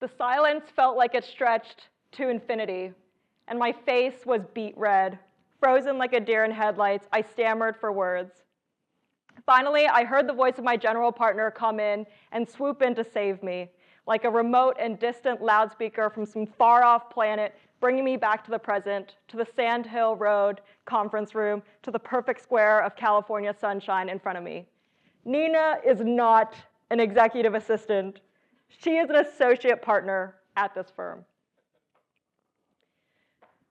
The silence felt like it stretched to infinity, and my face was beet red. Frozen like a deer in headlights, I stammered for words. Finally, I heard the voice of my general partner come in and swoop in to save me, like a remote and distant loudspeaker from some far-off planet, bringing me back to the present, to the Sand Hill Road conference room, to the perfect square of California sunshine in front of me. Nina is not an executive assistant. She is an associate partner at this firm.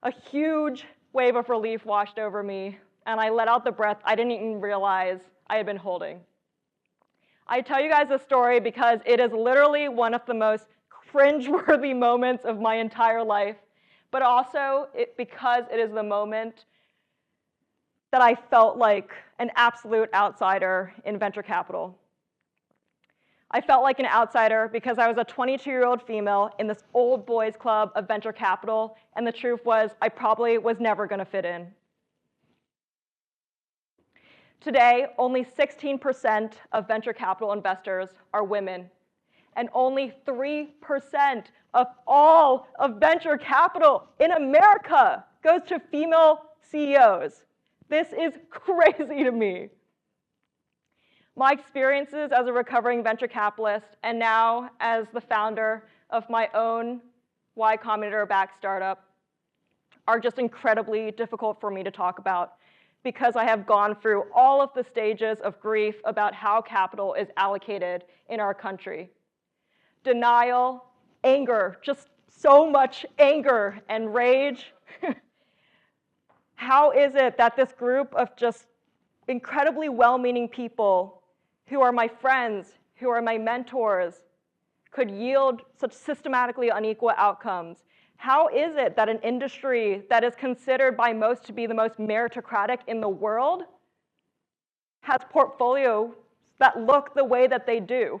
A huge wave of relief washed over me, and I let out the breath I didn't even realize I had been holding. I tell you guys this story because it is literally one of the most cringeworthy moments of my entire life, but also because it is the moment that I felt like an absolute outsider in venture capital. I felt like an outsider because I was a 22-year-old female in this old boys club of venture capital, and the truth was I probably was never going to fit in. Today, only 16% of venture capital investors are women, and only 3% of all of venture capital in America goes to female CEOs. This is crazy to me. My experiences as a recovering venture capitalist and now as the founder of my own Y Combinator-backed startup are just incredibly difficult for me to talk about because I have gone through all of the stages of grief about how capital is allocated in our country. Denial, anger, just so much anger and rage. How is it that this group of just incredibly well-meaning people who are my friends, who are my mentors, could yield such systematically unequal outcomes? How is it that an industry that is considered by most to be the most meritocratic in the world has portfolios that look the way that they do?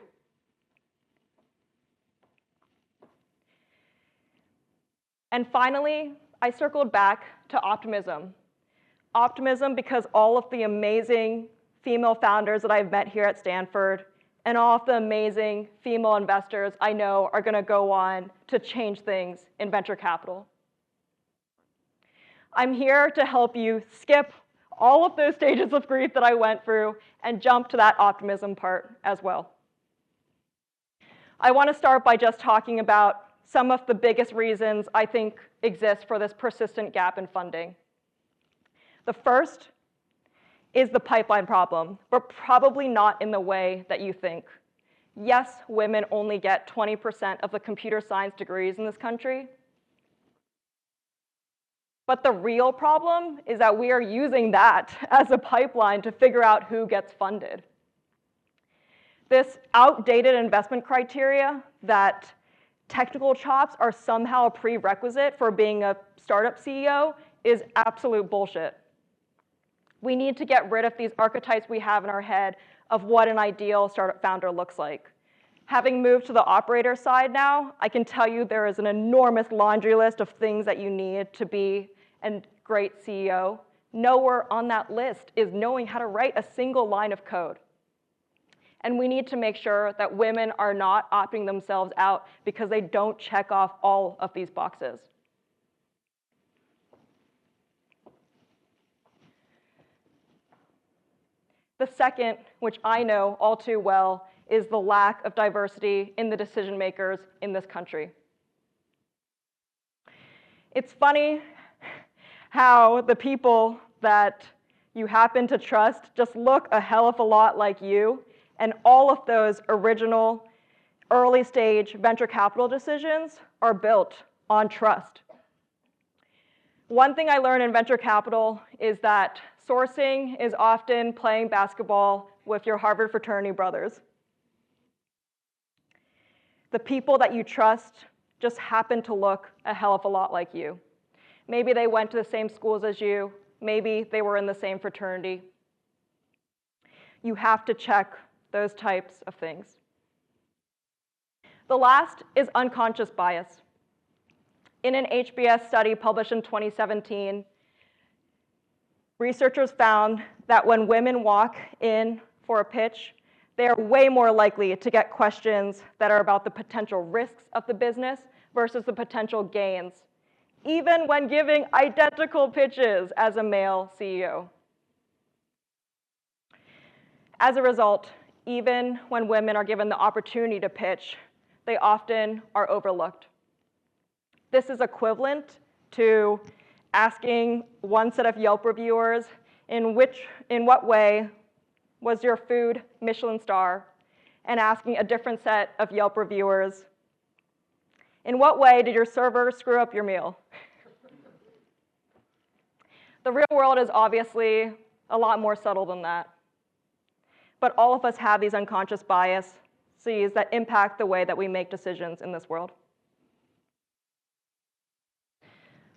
And finally, I circled back to optimism. Optimism because all of the amazing female founders that I've met here at Stanford and all of the amazing female investors I know are going to go on to change things in venture capital. I'm here to help you skip all of those stages of grief that I went through and jump to that optimism part as well. I want to start by just talking about some of the biggest reasons I think exist for this persistent gap in funding. The first is the pipeline problem, but probably not in the way that you think. Yes, women only get 20% of the computer science degrees in this country. But the real problem is that we are using that as a pipeline to figure out who gets funded. This outdated investment criteria that technical chops are somehow a prerequisite for being a startup CEO is absolute bullshit. We need to get rid of these archetypes we have in our head of what an ideal startup founder looks like. Having moved to the operator side now, I can tell you there is an enormous laundry list of things that you need to be a great CEO. Nowhere on that list is knowing how to write a single line of code. And we need to make sure that women are not opting themselves out because they don't check off all of these boxes. The second, which I know all too well, is the lack of diversity in the decision makers in this country. It's funny how the people that you happen to trust just look a hell of a lot like you, and all of those original early stage venture capital decisions are built on trust. One thing I learned in venture capital is that sourcing is often playing basketball with your Harvard fraternity brothers. The people that you trust just happen to look a hell of a lot like you. Maybe they went to the same schools as you. Maybe they were in the same fraternity. You have to check those types of things. The last is unconscious bias. In an HBS study published in 2017, researchers found that when women walk in for a pitch, they are way more likely to get questions that are about the potential risks of the business versus the potential gains, even when giving identical pitches as a male CEO. As a result, even when women are given the opportunity to pitch, they often are overlooked. This is equivalent to asking one set of Yelp reviewers, in what way was your food Michelin star, and asking a different set of Yelp reviewers, in what way did your server screw up your meal? The real world is obviously a lot more subtle than that. But all of us have these unconscious biases that impact the way that we make decisions in this world.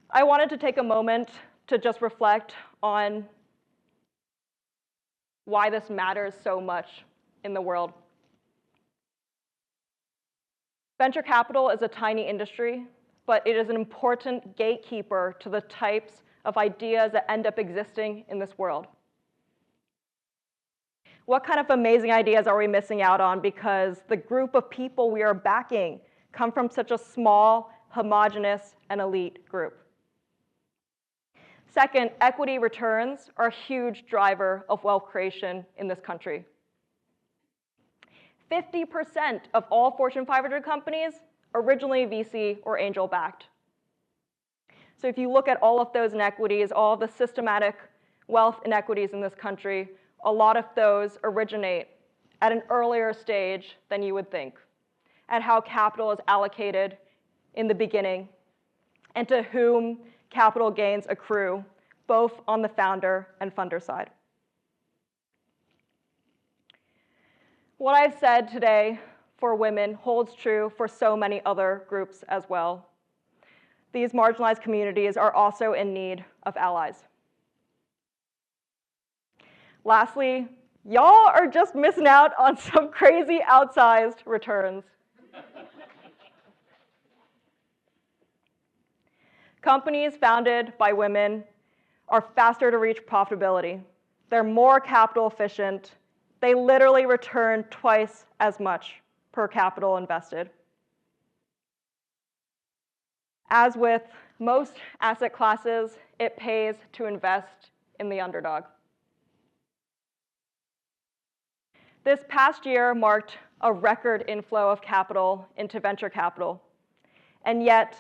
I wanted to take a moment to just reflect on why this matters so much in the world. Venture capital is a tiny industry, but it is an important gatekeeper to the types of ideas that end up existing in this world. What kind of amazing ideas are we missing out on because the group of people we are backing come from such a small, homogeneous, and elite group? Second, equity returns are a huge driver of wealth creation in this country. 50% of all Fortune 500 companies originally VC or angel backed. So if you look at all of those inequities, all of the systematic wealth inequities in this country, a lot of those originate at an earlier stage than you would think, at how capital is allocated in the beginning, and to whom capital gains accrue, both on the founder and funder side. What I've said today for women holds true for so many other groups as well. These marginalized communities are also in need of allies. Lastly, y'all are just missing out on some crazy outsized returns. Companies founded by women are faster to reach profitability. They're more capital efficient. They literally return twice as much per capital invested. As with most asset classes, it pays to invest in the underdog. This past year marked a record inflow of capital into venture capital. And yet,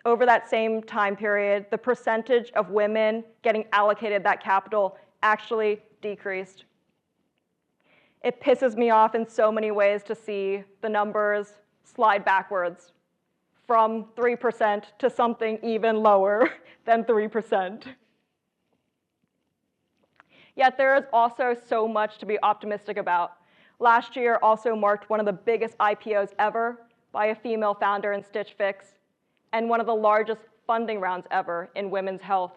over that same time period, the percentage of women getting allocated that capital actually decreased. It pisses me off in so many ways to see the numbers slide backwards from 3% to something even lower than 3%. Yet there is also so much to be optimistic about. Last year also marked one of the biggest IPOs ever by a female founder in Stitch Fix, and one of the largest funding rounds ever in women's health,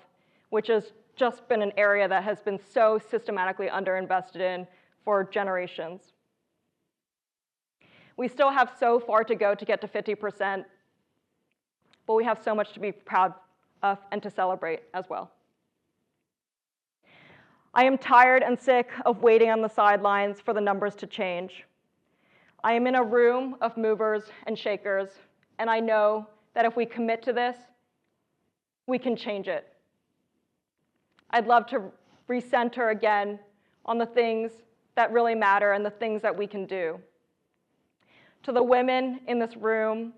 which has just been an area that has been so systematically underinvested in for generations. We still have so far to go to get to 50%, but we have so much to be proud of and to celebrate as well. I am tired and sick of waiting on the sidelines for the numbers to change. I am in a room of movers and shakers, and I know that if we commit to this, we can change it. I'd love to recenter again on the things that really matter and the things that we can do. To the women in this room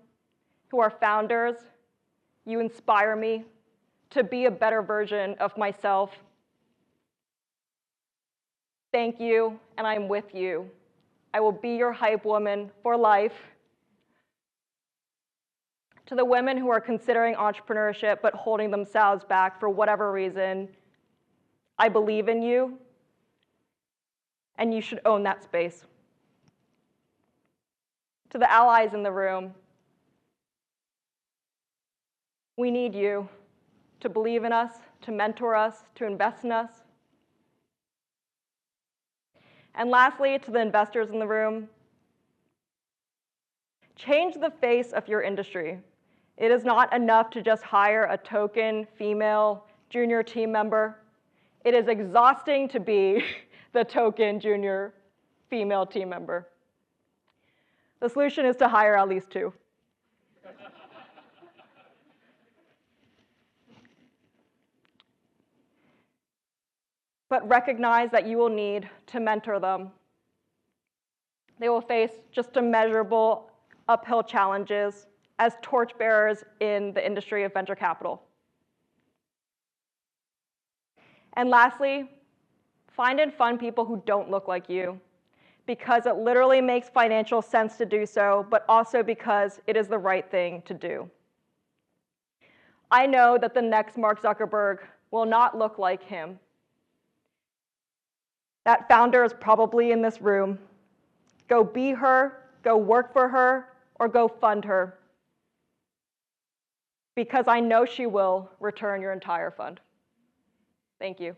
who are founders, you inspire me to be a better version of myself. Thank you, and I'm with you. I will be your hype woman for life. To the women who are considering entrepreneurship but holding themselves back for whatever reason, I believe in you, and you should own that space. To the allies in the room, we need you to believe in us, to mentor us, to invest in us. And lastly, to the investors in the room, change the face of your industry. It is not enough to just hire a token female junior team member. It is exhausting to be the token junior female team member. The solution is to hire at least 2. But recognize that you will need to mentor them. They will face just immeasurable uphill challenges as torchbearers in the industry of venture capital. And lastly, find and fund people who don't look like you, because it literally makes financial sense to do so, but also because it is the right thing to do. I know that the next Mark Zuckerberg will not look like him. That founder is probably in this room. Go be her, go work for her, or go fund her, because I know she will return your entire fund. Thank you.